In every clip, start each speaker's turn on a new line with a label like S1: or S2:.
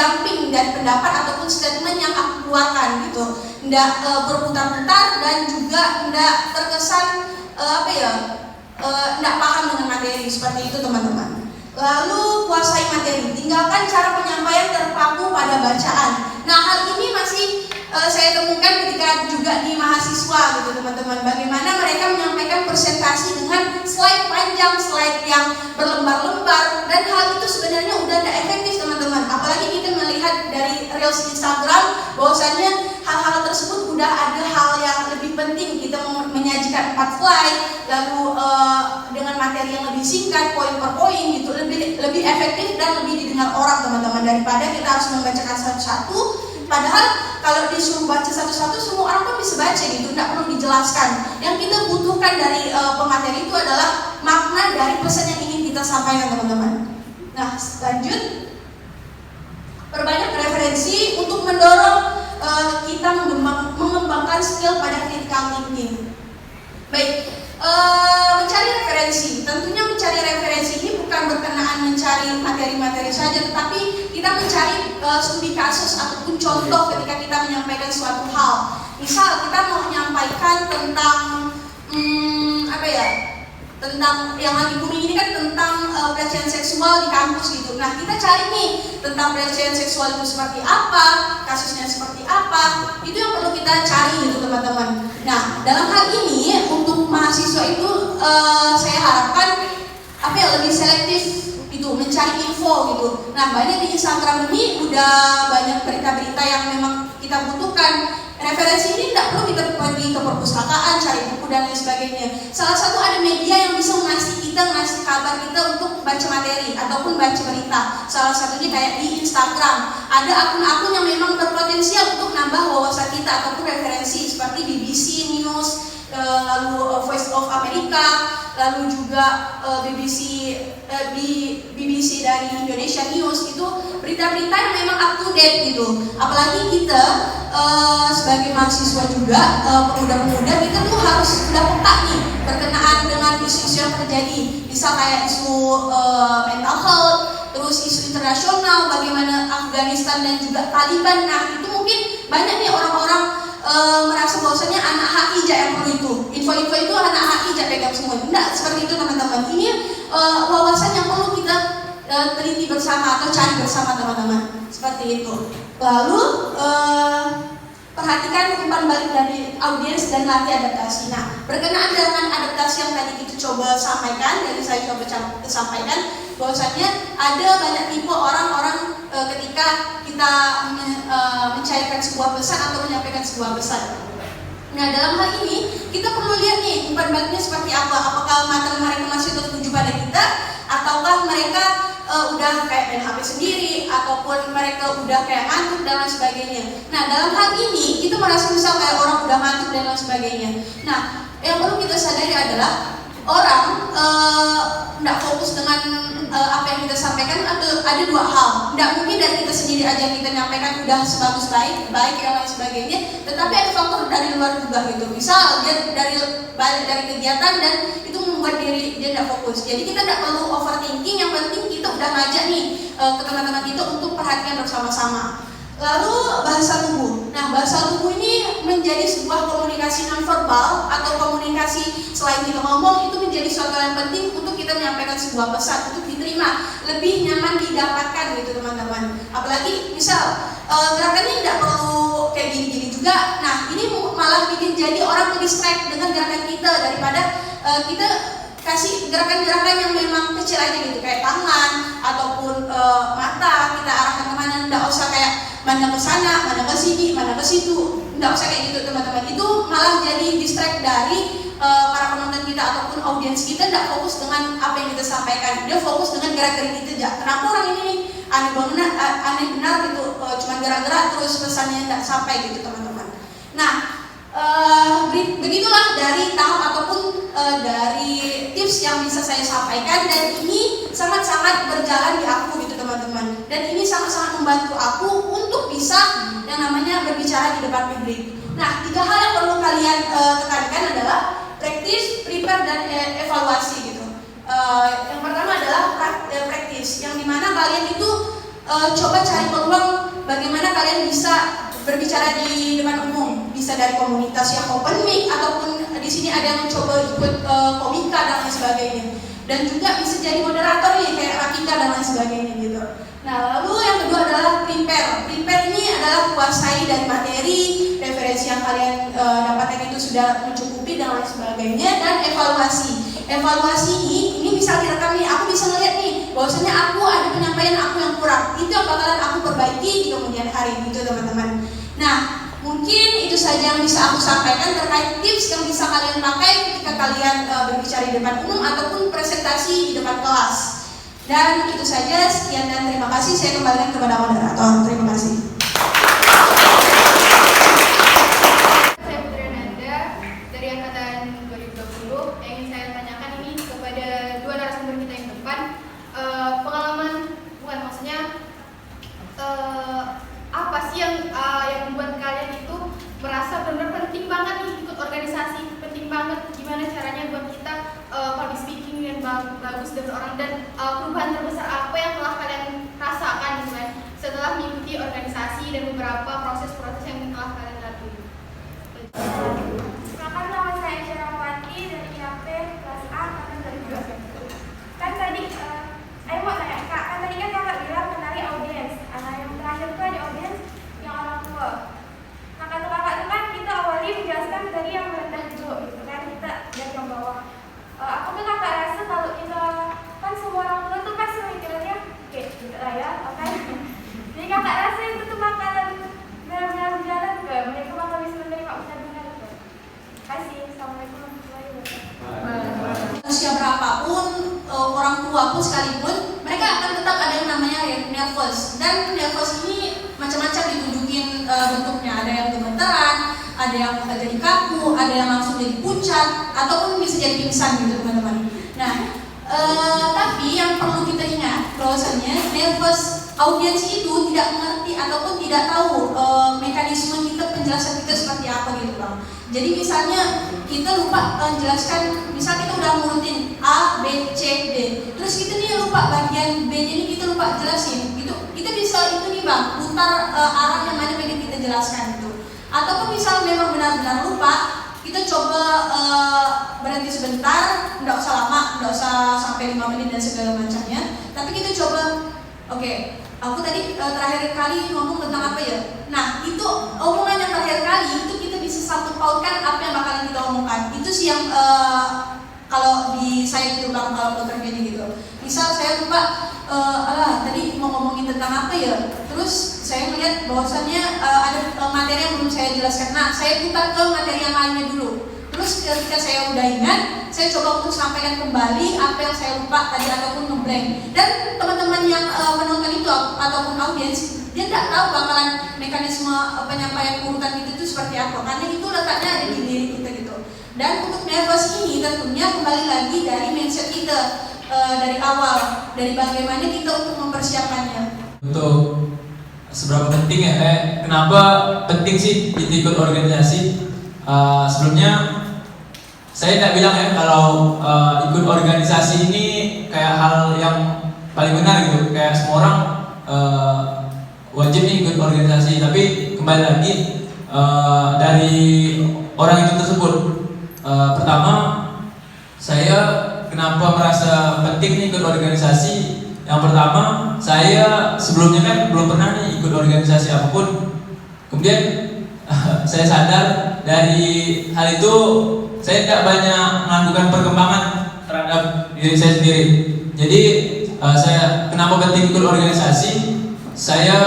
S1: jumping dari pendapat ataupun statement yang aku keluarkan gitu, tidak berputar-putar dan juga tidak terkesan tidak paham dengan materi seperti itu teman-teman. Lalu kuasai materi, tinggalkan cara penyampaian terpaku pada bacaan. Nah, hal ini masih saya temukan ketika juga di mahasiswa gitu teman-teman. Bagaimana mereka menyampaikan presentasi dengan slide panjang, slide yang berlembar-lembar, dan hal itu sebenarnya udah tidak efektif teman-teman. Apalagi kita melihat dari reels Instagram bahwasanya hal-hal tersebut udah ada hal yang lebih penting. Kita menyajikan 4 slide, lalu dengan materi yang lebih singkat, poin per poin gitu, lebih efektif dan lebih didengar orang teman-teman, daripada kita harus membacakan satu-satu. Padahal kalau disuruh baca satu-satu semua orang pun bisa baca gitu, tidak perlu dijelaskan. Yang kita butuhkan dari pemateri itu adalah makna dari pesan yang ingin kita sampaikan teman-teman. Nah, lanjut, perbanyak referensi untuk mendorong kita mengembangkan skill pada critical thinking. Baik, mencari referensi. Tentunya mencari referensi ini bukan berkenaan mencari materi-materi saja, tetapi kita mencari studi kasus ataupun contoh ketika kita menyampaikan suatu hal. Misal kita mau menyampaikan tentang tentang yang lagi booming ini kan tentang pelecehan seksual di kampus gitu. Nah, kita cari nih tentang pelecehan seksual itu seperti apa, kasusnya seperti apa, itu yang perlu kita cari gitu teman-teman. Nah, dalam hal ini untuk mahasiswa itu saya harapkan lebih selektif itu, mencari info gitu. Nah, banyak di Instagram ini udah banyak berita-berita yang memang kita butuhkan. Referensi ini tidak perlu kita pergi ke perpustakaan, cari buku dan lain sebagainya. Salah satu ada media yang bisa ngasih kabar kita untuk baca materi ataupun baca berita. Salah satunya kayak di Instagram. Ada akun-akun yang memang berpotensial untuk nambah wawasan kita ataupun referensi seperti BBC News, lalu Voice of America, lalu juga BBC dari Indonesia News. Itu berita-berita yang memang up to date gitu. Apalagi kita sebagai mahasiswa juga, pemuda-pemuda, kita tuh harus sudah peka nih berkenaan dengan isu-isu yang terjadi. Misal kayak isu mental health, terus isu internasional, bagaimana Afghanistan dan juga Taliban. Nah, itu mungkin banyak nih orang-orang merasa bahwasanya anak HI aja yang perlu itu. Info-info itu anak HI aja pegang semua. Tidak seperti itu teman-teman. Ini wawasan yang perlu kita teliti bersama atau cari bersama teman-teman. Seperti itu. Lalu perhatikan umpan balik dari audiens dan latih adaptasi. Nah, berkenaan dengan adaptasi yang tadi kita coba sampaikan, dari saya coba sampaikan bahwasanya ada banyak tipe orang-orang ketika kita mencairkan sebuah pesan atau menyampaikan sebuah pesan. Nah, dalam hal ini kita perlu lihat nih umpan baliknya seperti apa. Apakah mata mereka masih tertuju pada kita, ataukah mereka udah kayak main HP sendiri, ataupun mereka udah kayak ngantuk dan lain sebagainya. Nah, dalam hal ini kita merasa misal kayak orang udah ngantuk dan lain sebagainya. Nah, yang perlu kita sadari adalah orang tidak fokus dengan apa yang kita sampaikan. Ada dua hal. Tidak mungkin dari kita sendiri aja kita nyampaikan udah sebagus baik dan lain sebagainya, tetapi ada faktor dari luar juga gitu. Misal dia dari kegiatan dan itu membuat dia tidak fokus. Jadi kita tidak perlu overthinking. Yang penting kita udah ngajak nih ke teman-teman kita untuk perhatikan bersama-sama. Lalu bahasa tubuh. Nah, bahasa tubuh ini menjadi sebuah komunikasi nonverbal atau komunikasi selain kita ngomong, itu menjadi suatu yang penting untuk kita menyampaikan sebuah pesan, untuk diterima, lebih nyaman didapatkan gitu teman-teman. Apalagi misal gerakannya tidak perlu kayak gini-gini juga. Nah, ini malah bikin jadi orang terdistract dengan gerakan kita daripada kita kasih gerakan-gerakan yang memang kecil aja gitu, kayak tangan ataupun mata kita arahkan kemana. Tidak usah kayak mana ke sana, mana ke sini, mana ke situ. Tidak usah kayak gitu teman-teman. Itu malah jadi distract dari para penonton kita ataupun audiens kita. Tidak fokus dengan apa yang kita sampaikan. Dia fokus dengan gerak-gerik kita aja. Kenapa orang ini nih aneh benar gitu, cuma gerak-gerak terus pesannya tidak sampai gitu teman-teman. Nah, begitulah dari tahap ataupun dari tips yang bisa saya sampaikan, dan ini sangat-sangat berjalan di aku gitu teman-teman, dan ini sangat-sangat membantu aku untuk bisa yang namanya berbicara di depan publik. Nah, 3 hal yang perlu kalian tekankan adalah practice, prepare, dan evaluasi gitu. Yang pertama adalah practice, yang dimana kalian itu coba cari peluang bagaimana kalian bisa berbicara di depan umum, bisa dari komunitas yang open mic ataupun di sini ada yang mencoba ikut komika dan lain sebagainya, dan juga bisa jadi moderator nih kayak Rafika dan lain sebagainya gitu. Nah, lalu yang kedua adalah prepare. Prepare ini adalah kuasai dari materi, referensi yang kalian dapatkan itu sudah mencukupi dan lain sebagainya, dan evaluasi. Evaluasi ini bisa direkam nih, aku bisa ngeliat nih bahwasanya aku ada penyampaian aku yang kurang, itu yang bakalan aku perbaiki di kemudian hari gitu teman-teman. Nah, mungkin itu saja yang bisa aku sampaikan terkait tips yang bisa kalian pakai ketika kalian berbicara di depan umum ataupun presentasi di depan kelas. Dan itu saja, sekian dan terima kasih. Saya kembalikan kepada moderator. Terima kasih.
S2: Saya Putri Nanda dari angkatan 2020. Yang ingin saya tanyakan ini kepada dua narasumber kita yang depan, pengalaman, bukan maksudnya apa sih yang membuat kalian itu merasa benar-benar penting banget nih ikut organisasi, penting banget gimana caranya buat kita public speaking yang bagus dan orang, dan perubahan terbesar apa yang telah kalian rasakan gitu kan setelah mengikuti organisasi dan beberapa proses-proses yang telah kalian lalui.
S3: Perkenalkan, nama saya Syarawati dari IAP kelas A angkatan 2020. Kan tadi mau tanya Kak, kan tadi kan Kakak bilang kenali audiens. Yang terakhir itu ada audiens yang orang tua. Nah, kata Kakak itu kan kita awali menjelaskan dari yang rendah dulu gitu kan, kita dari yang bawah. Aku tuh Kakak rasa kalau kita kan semua orang tua tuh pasti mikirnya oke gitu lah ya, oke. Jadi Kakak rasa itu tuh bakalan benar-benar berjalan ke mereka bakal bisa menerima benar-benar ke. Kasih. Assalamualaikum warahmatullahi wabarakatuh.
S1: Usia berapapun, orang tua pun sekalipun, mereka akan tetap ada yang namanya nervous. Dan nervous ini macam-macam ditunjukin bentuknya. Ada yang gemeteran, ada yang jadi kaku, ada yang langsung jadi pucat, ataupun bisa jadi pingsan gitu teman-teman. Nah, tapi yang perlu kita ingat bahwasanya nervous audiens itu tidak mengerti ataupun tidak tahu mekanisme kita, penjelasan kita seperti apa gitu bang. Jadi misalnya kita lupa menjelaskan, misal kita udah ngurutin A, B, C, D, terus kita nih lupa bagian B-nya ini kita lupa jelasin gitu. Kita bisa itu nih bang, putar arah yang mana pengen kita jelaskan gitu. Ataupun misal memang benar-benar lupa, kita coba berhenti sebentar, nggak usah lama, nggak usah sampai 5 menit dan segala macamnya. Tapi kita coba, oke, aku tadi terakhir kali ngomong tentang apa ya? Nah, itu omongan yang terakhir kali itu kita bisa satu pautkan apa yang bakalan kita omongkan. Itu sih yang kalau di saya gitu bang, kalau bekerjanya gitu. Misal saya lupa, tadi mau ngomongin tentang apa ya? Terus saya melihat bahwasannya ada materi yang belum saya jelaskan. Nah, saya putar ke materi yang lainnya dulu. Terus ketika saya udah ingat, saya coba untuk sampaikan kembali apa yang saya lupa tadi ataupun ngeblank. Dan teman-teman yang menonton itu ataupun audiens, dia tidak tahu bakalan mekanisme penyampaian urutan itu seperti apa, karena itu letaknya ada di diri kita gitu. Dan untuk nervous ini tentunya kembali lagi dari mindset kita dari awal, dari bagaimana kita untuk mempersiapkannya.
S4: Untuk seberapa penting ya, kenapa penting sih ikut organisasi? Sebelumnya saya tidak bilang ya kalau ikut organisasi ini kayak hal yang paling benar gitu, kayak semua orang wajib nih ikut organisasi. Tapi kembali lagi dari orang itu tersebut. Pertama, saya kenapa merasa penting nih ikut organisasi? Yang pertama, saya sebelumnya kan belum pernah nih ikut organisasi apapun. Kemudian saya sadar dari hal itu saya tidak banyak melakukan perkembangan terhadap diri saya sendiri. Jadi saya kenapa penting ikut organisasi? Saya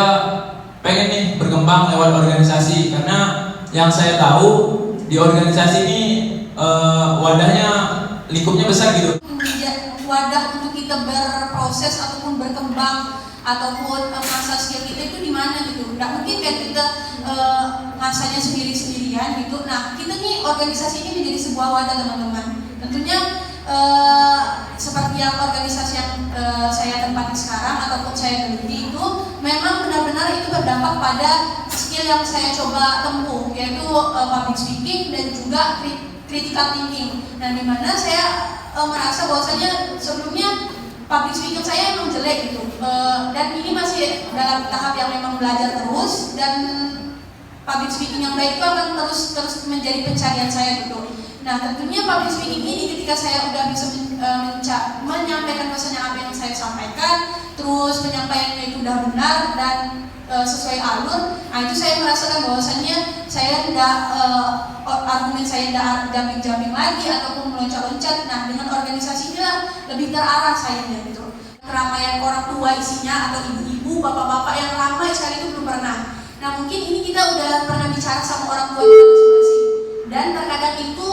S4: pengen nih berkembang lewat organisasi, karena yang saya tahu di organisasi ini wadahnya, lingkupnya besar gitu.
S1: Wadah untuk kita berproses ataupun berkembang ataupun mengasah skill kita itu di mana gitu. Nggak mungkin kayak kita ngasahnya sendiri-sendirian gitu. Nah, kita nih organisasi ini menjadi sebuah wadah teman-teman. Tentunya seperti yang organisasi yang saya tempati sekarang ataupun saya geluti itu memang benar-benar itu berdampak pada skill yang saya coba tempuh, yaitu public speaking dan juga critical thinking. Nah, dimana saya merasa bahwasanya sebelumnya public speaking saya emang jelek gitu. Dan ini masih dalam tahap yang memang belajar terus, dan public speaking yang baik itu akan terus menjadi pencarian saya gitu. Nah, tentunya public speaking ini ketika saya udah bisa menyampaikan pesannya apa yang saya sampaikan, terus penyampaiannya itu udah benar dan sesuai alur, nah itu saya merasakan bahwasannya saya tidak argumen saya tidak jumping lagi ataupun meloncat-loncat. Nah, dengan organisasi ini lebih terarah saya gitu. Keramaian orang tua isinya atau ibu-ibu, bapak-bapak yang ramai sekali itu belum pernah. Nah, mungkin ini kita udah pernah bicara sama orang tua kita masing-masing, dan terkadang itu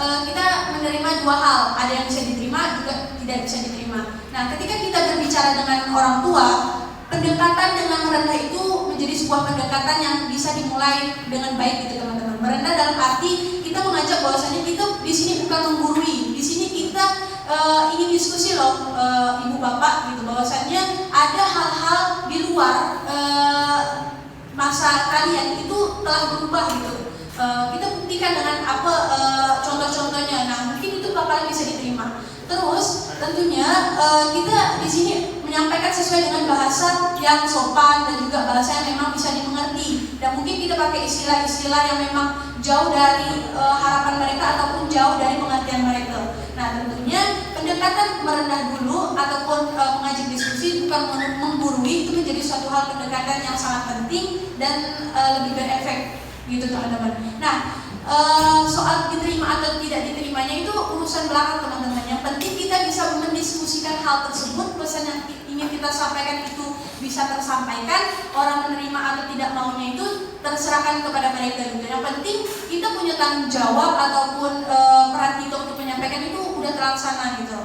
S1: kita menerima dua hal, ada yang bisa diterima juga tidak bisa diterima. Nah, ketika kita berbicara dengan orang tua, pendekatan dengan merendah itu menjadi sebuah pendekatan yang bisa dimulai dengan baik gitu teman-teman. Merendah dalam arti kita mengajak bahwasanya kita di sini bukan menggurui, di sini kita ingin diskusi loh ibu bapak gitu, bahwasanya ada hal-hal di luar masa kalian itu telah berubah gitu. Kita buktikan dengan apa contoh-contohnya. Nah, mungkin itu bakalan bisa diterima. Terus tentunya kita di sini menyampaikan sesuai dengan bahasa yang sopan dan juga bahasa yang memang bisa dimengerti. Dan mungkin kita pakai istilah-istilah yang memang jauh dari harapan mereka ataupun jauh dari pengertian mereka. Nah, tentunya pendekatan merendah dulu ataupun mengajak diskusi bukan menggurui, itu menjadi suatu hal pendekatan yang sangat penting dan lebih berefek gitu teman-teman. Nah, soal diterima atau tidak diterimanya itu urusan belakang teman-teman. Yang penting kita bisa mendiskusikan hal tersebut, pesan yang ingin kita sampaikan itu bisa tersampaikan. Orang menerima atau tidak maunya itu terserahkan kepada mereka gitu. Yang penting kita punya tanggung jawab ataupun peran kita untuk menyampaikan itu udah terlaksana gitu.